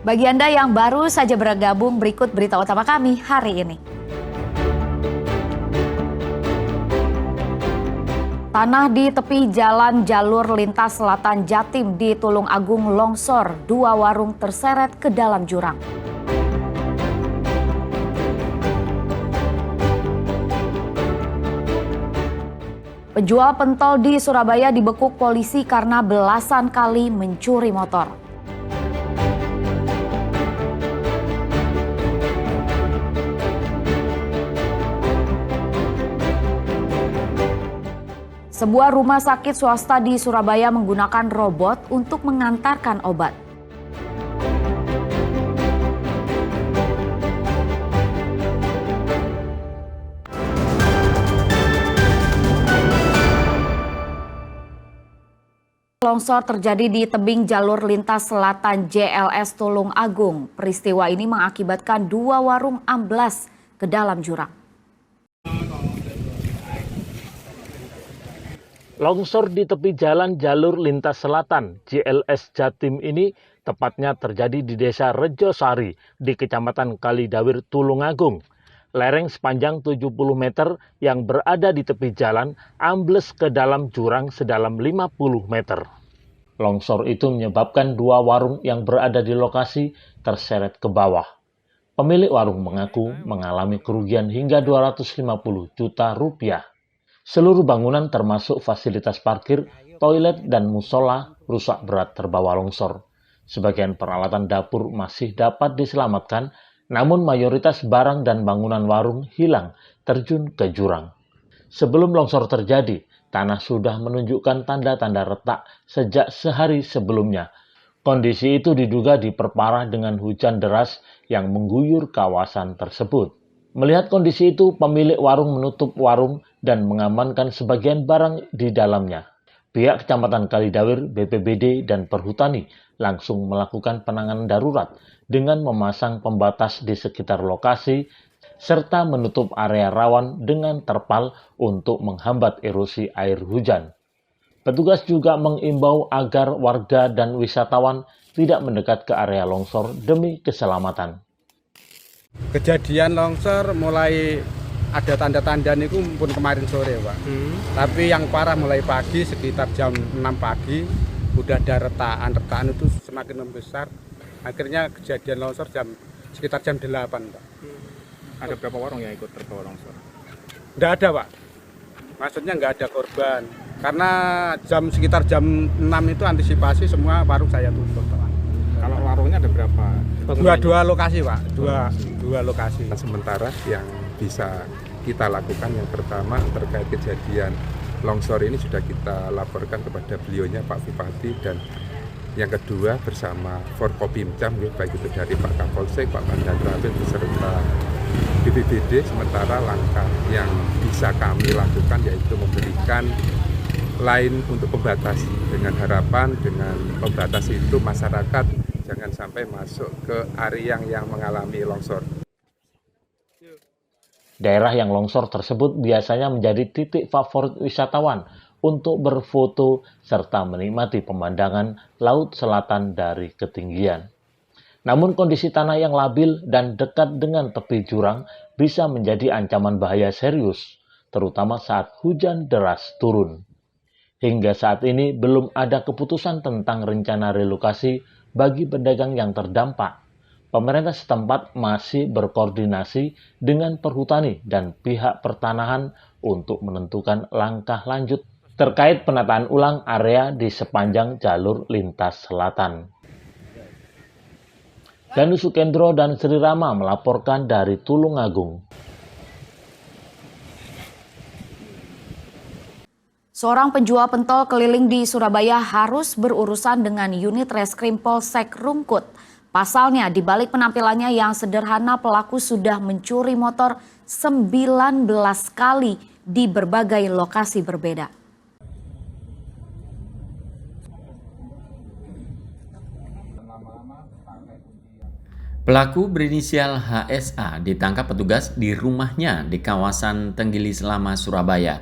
Bagi Anda yang baru saja bergabung, berikut berita utama kami hari ini. Tanah di tepi jalan jalur lintas selatan Jatim di Tulung Agung longsor, 2 warung terseret ke dalam jurang. Penjual pentol di Surabaya dibekuk polisi karena belasan kali mencuri motor. Sebuah rumah sakit swasta di Surabaya menggunakan robot untuk mengantarkan obat. Longsor terjadi di tebing jalur lintas selatan JLS Tulung Agung. Peristiwa ini mengakibatkan 2 warung amblas ke dalam jurang. Longsor di tepi jalan jalur lintas selatan JLS Jatim ini tepatnya terjadi di Desa Rejosari di Kecamatan Kalidawir, Tulungagung. Lereng sepanjang 70 meter yang berada di tepi jalan ambles ke dalam jurang sedalam 50 meter. Longsor itu menyebabkan 2 warung yang berada di lokasi terseret ke bawah. Pemilik warung mengaku mengalami kerugian hingga 250 juta rupiah. Seluruh bangunan termasuk fasilitas parkir, toilet, dan musola rusak berat terbawa longsor. Sebagian peralatan dapur masih dapat diselamatkan, namun mayoritas barang dan bangunan warung hilang terjun ke jurang. Sebelum longsor terjadi, tanah sudah menunjukkan tanda-tanda retak sejak sehari sebelumnya. Kondisi itu diduga diperparah dengan hujan deras yang mengguyur kawasan tersebut. Melihat kondisi itu, pemilik warung menutup warung dan mengamankan sebagian barang di dalamnya. Pihak Kecamatan Kalidawir, BPBD, dan Perhutani langsung melakukan penanganan darurat dengan memasang pembatas di sekitar lokasi serta menutup area rawan dengan terpal untuk menghambat erosi air hujan. Petugas juga mengimbau agar warga dan wisatawan tidak mendekat ke area longsor demi keselamatan. Kejadian longsor mulai ada tanda-tanda niku pun kemarin sore, Pak. Tapi yang parah mulai pagi sekitar jam 6 pagi udah ada retakan itu semakin membesar. Akhirnya kejadian longsor sekitar jam 8, Pak. Ada berapa warung yang ikut terbawa longsor? Nggak ada, Pak. Maksudnya nggak ada korban. Karena sekitar jam 6 itu antisipasi semua warung saya tutup, Pak. Kalau warungnya ada berapa? Dua lokasi, Pak. Dua lokasi. Sementara yang bisa kita lakukan yang pertama terkait kejadian longsor ini sudah kita laporkan kepada beliaunya Pak Bupati, dan yang kedua bersama Forkopimcam, baik itu dari Pak Kapolsek, Pak Pandadrabin beserta BPBD. Sementara langkah yang bisa kami lakukan yaitu memberikan line untuk pembatas, dengan harapan dengan pembatas itu masyarakat jangan sampai masuk ke area yang mengalami longsor. Daerah yang longsor tersebut biasanya menjadi titik favorit wisatawan untuk berfoto serta menikmati pemandangan laut selatan dari ketinggian. Namun kondisi tanah yang labil dan dekat dengan tepi jurang bisa menjadi ancaman bahaya serius, terutama saat hujan deras turun. Hingga saat ini belum ada keputusan tentang rencana relokasi bagi pedagang yang terdampak. Pemerintah setempat masih berkoordinasi dengan Perhutani dan pihak pertanahan untuk menentukan langkah lanjut terkait penataan ulang area di sepanjang jalur lintas selatan. Ganu Sukendro dan Sri Rama melaporkan dari Tulungagung. Seorang penjual pentol keliling di Surabaya harus berurusan dengan unit reskrim Polsek Rungkut. Pasalnya, di balik penampilannya yang sederhana, pelaku sudah mencuri motor 19 kali di berbagai lokasi berbeda. Pelaku berinisial HSA ditangkap petugas di rumahnya di kawasan Tenggili Selama, Surabaya.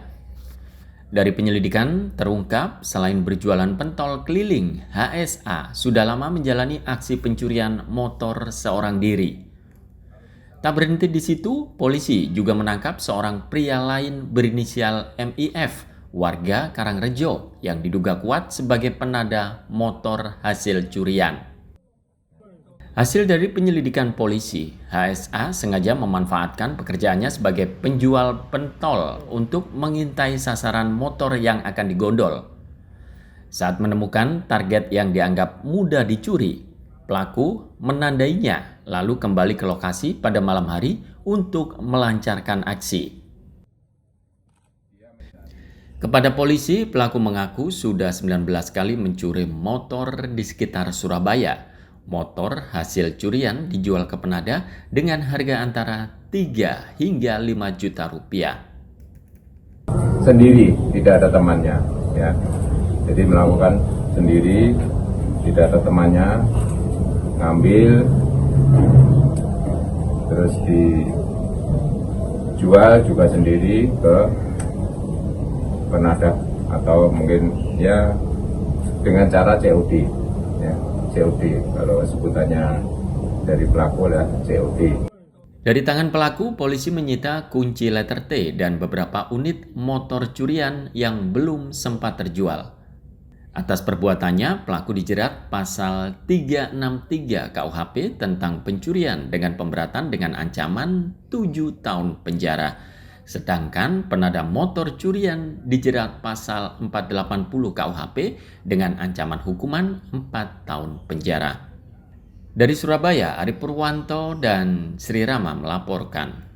Dari penyelidikan terungkap selain berjualan pentol keliling, HSA sudah lama menjalani aksi pencurian motor seorang diri. Tak berhenti di situ, polisi juga menangkap seorang pria lain berinisial MIF, warga Karangrejo, yang diduga kuat sebagai penada motor hasil curian. Hasil dari penyelidikan polisi, HSA sengaja memanfaatkan pekerjaannya sebagai penjual pentol untuk mengintai sasaran motor yang akan digondol. Saat menemukan target yang dianggap mudah dicuri, pelaku menandainya lalu kembali ke lokasi pada malam hari untuk melancarkan aksi. Kepada polisi, pelaku mengaku sudah 19 kali mencuri motor di sekitar Surabaya. Motor hasil curian dijual ke penada dengan harga antara 3 hingga 5 juta rupiah. Sendiri, tidak ada temannya, ya. Jadi melakukan sendiri, tidak ada temannya, ngambil, terus dijual juga sendiri ke penada atau mungkin ya dengan cara COD, ya, COD kalau sebutannya dari pelaku adalah COD. Dari tangan pelaku, polisi menyita kunci letter T dan beberapa unit motor curian yang belum sempat terjual. Atas perbuatannya, pelaku dijerat pasal 363 KUHP tentang pencurian dengan pemberatan dengan ancaman 7 tahun penjara. Sedangkan penada motor curian dijerat pasal 480 KUHP dengan ancaman hukuman 4 tahun penjara. Dari Surabaya, Ari Purwanto dan Sri Rama melaporkan.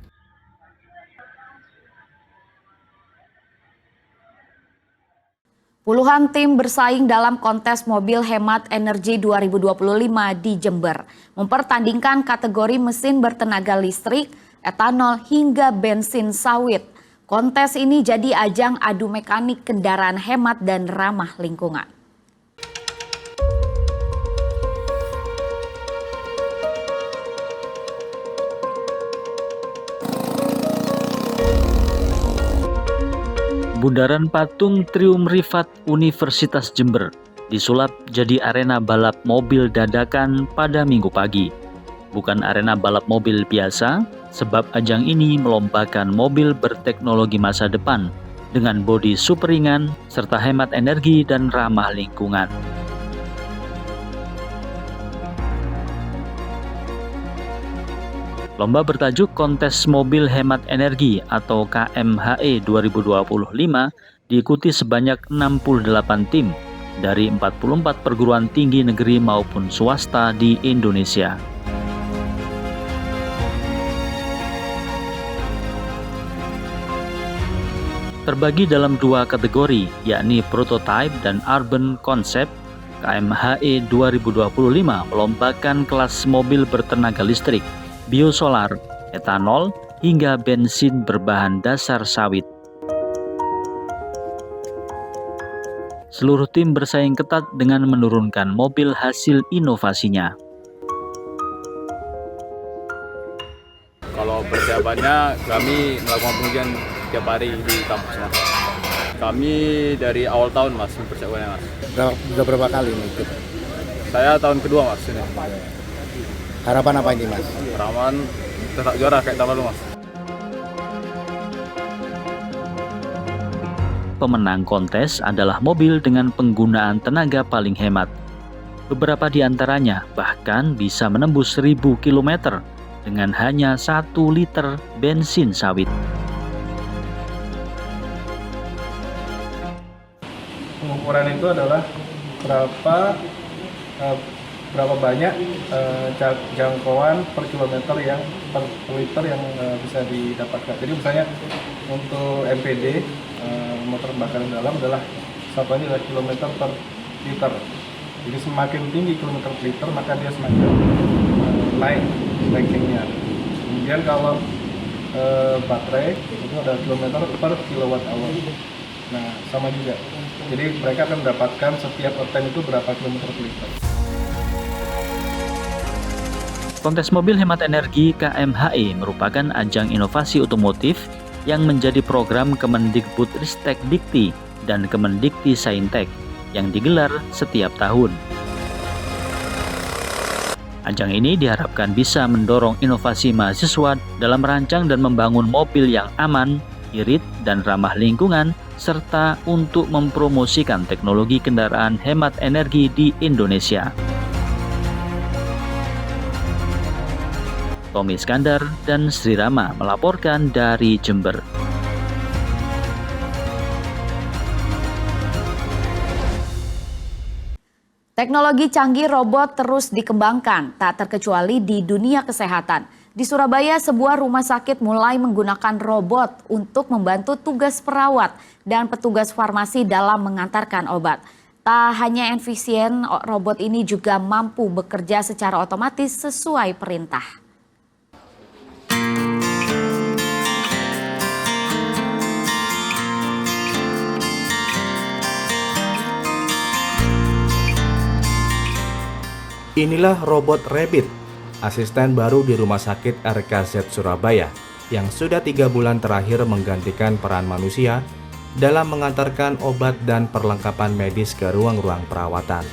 Puluhan tim bersaing dalam kontes mobil hemat energi 2025 di Jember, mempertandingkan kategori mesin bertenaga listrik, etanol hingga bensin sawit. Kontes ini jadi ajang adu mekanik kendaraan hemat dan ramah lingkungan. Bundaran patung Triumvirat Universitas Jember disulap jadi arena balap mobil dadakan pada Minggu pagi. Bukan arena balap mobil biasa, sebab ajang ini melombakan mobil berteknologi masa depan dengan bodi super ringan serta hemat energi dan ramah lingkungan. Lomba bertajuk Kontes Mobil Hemat Energi atau KMHE 2025 diikuti sebanyak 68 tim dari 44 perguruan tinggi negeri maupun swasta di Indonesia. Terbagi dalam 2 kategori, yakni Prototype dan Urban Concept. KMHE 2025 melombakan kelas mobil bertenaga listrik, biosolar, etanol, hingga bensin berbahan dasar sawit. Seluruh tim bersaing ketat dengan menurunkan mobil hasil inovasinya. Kalau persiapannya, kami melakukan pengujian tiap hari di kampus, Mas. Kami dari awal tahun, Mas, persiapannya, Mas. Udah berapa kali nih ikut? Saya tahun kedua, Mas, ini. Harapan apa ini, Mas? Harapan tetap juara kayak tahun lalu, Mas. Pemenang kontes adalah mobil dengan penggunaan tenaga paling hemat. Beberapa di antaranya bahkan bisa menembus 1000 km dengan hanya 1 liter bensin sawit. Pengukuran itu adalah berapa banyak jangkauan per kilometer yang per liter yang bisa didapatkan. Jadi misalnya untuk MPD motor bakaran dalam adalah satuannya adalah kilometer per liter. Jadi semakin tinggi kilometer per liter maka dia semakin naik rankingnya. Kemudian kalau baterai itu ada kilometer per kilowatt hour. Nah sama juga. Jadi mereka akan mendapatkan setiap oktan itu berapa kilometer per liter. Kontes mobil hemat energi KMHE merupakan ajang inovasi otomotif yang menjadi program Kemendikbudristek Dikti dan Kemendikti-Saintek yang digelar setiap tahun. Ajang ini diharapkan bisa mendorong inovasi mahasiswa dalam merancang dan membangun mobil yang aman, irit, dan ramah lingkungan, serta untuk mempromosikan teknologi kendaraan hemat energi di Indonesia. Tommy Iskandar dan Sri Rama melaporkan dari Jember. Teknologi canggih robot terus dikembangkan, tak terkecuali di dunia kesehatan. Di Surabaya, sebuah rumah sakit mulai menggunakan robot untuk membantu tugas perawat dan petugas farmasi dalam mengantarkan obat. Tak hanya efisien, robot ini juga mampu bekerja secara otomatis sesuai perintah. Inilah robot Rabbit, asisten baru di Rumah Sakit RKZ Surabaya, yang sudah 3 bulan terakhir menggantikan peran manusia dalam mengantarkan obat dan perlengkapan medis ke ruang-ruang perawatan.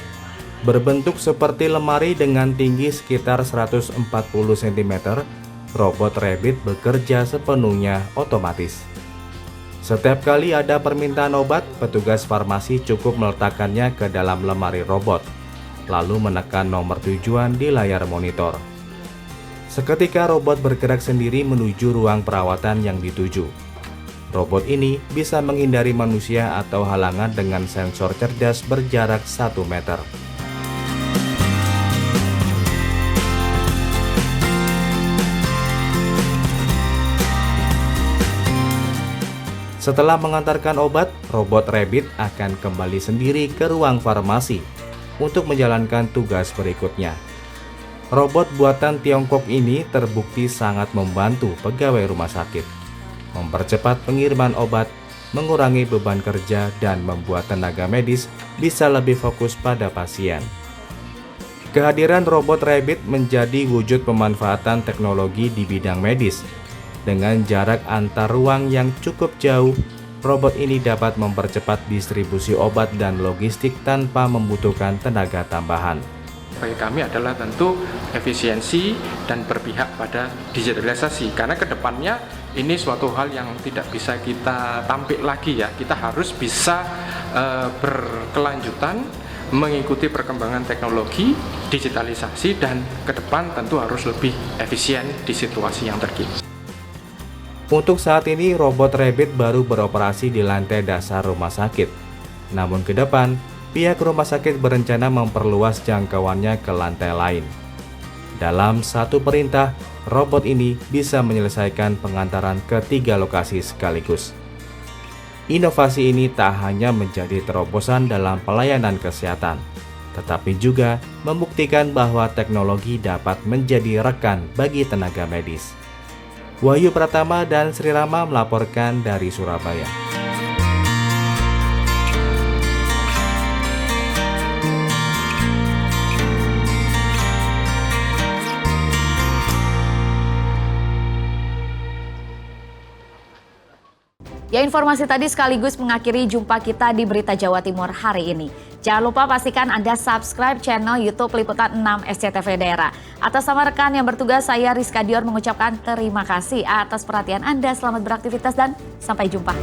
Berbentuk seperti lemari dengan tinggi sekitar 140 cm, robot Rabbit bekerja sepenuhnya otomatis. Setiap kali ada permintaan obat, petugas farmasi cukup meletakkannya ke dalam lemari robot, lalu menekan nomor tujuan di layar monitor. Seketika robot bergerak sendiri menuju ruang perawatan yang dituju. Robot ini bisa menghindari manusia atau halangan dengan sensor cerdas berjarak 1 meter. Setelah mengantarkan obat, robot Rabbit akan kembali sendiri ke ruang farmasi untuk menjalankan tugas berikutnya. Robot buatan Tiongkok ini terbukti sangat membantu pegawai rumah sakit, mempercepat pengiriman obat, mengurangi beban kerja, dan membuat tenaga medis bisa lebih fokus pada pasien. Kehadiran robot Rabbit menjadi wujud pemanfaatan teknologi di bidang medis. Dengan jarak antar ruang yang cukup jauh, robot ini dapat mempercepat distribusi obat dan logistik tanpa membutuhkan tenaga tambahan. Bagi kami adalah tentu efisiensi dan berpihak pada digitalisasi, karena kedepannya ini suatu hal yang tidak bisa kita tampik lagi ya. Kita harus bisa berkelanjutan mengikuti perkembangan teknologi, digitalisasi, dan ke depan tentu harus lebih efisien di situasi yang terkini. Untuk saat ini, robot Rabbit baru beroperasi di lantai dasar rumah sakit. Namun ke depan, pihak rumah sakit berencana memperluas jangkauannya ke lantai lain. Dalam satu perintah, robot ini bisa menyelesaikan pengantaran ke 3 lokasi sekaligus. Inovasi ini tak hanya menjadi terobosan dalam pelayanan kesehatan, tetapi juga membuktikan bahwa teknologi dapat menjadi rekan bagi tenaga medis. Wahyu Pratama dan Sri Rama melaporkan dari Surabaya. Ya, informasi tadi sekaligus mengakhiri jumpa kita di Berita Jawa Timur hari ini. Jangan lupa pastikan Anda subscribe channel YouTube Liputan 6 SCTV Daerah. Atas nama rekan yang bertugas, saya Rizka Dior mengucapkan terima kasih atas perhatian Anda. Selamat beraktivitas dan sampai jumpa.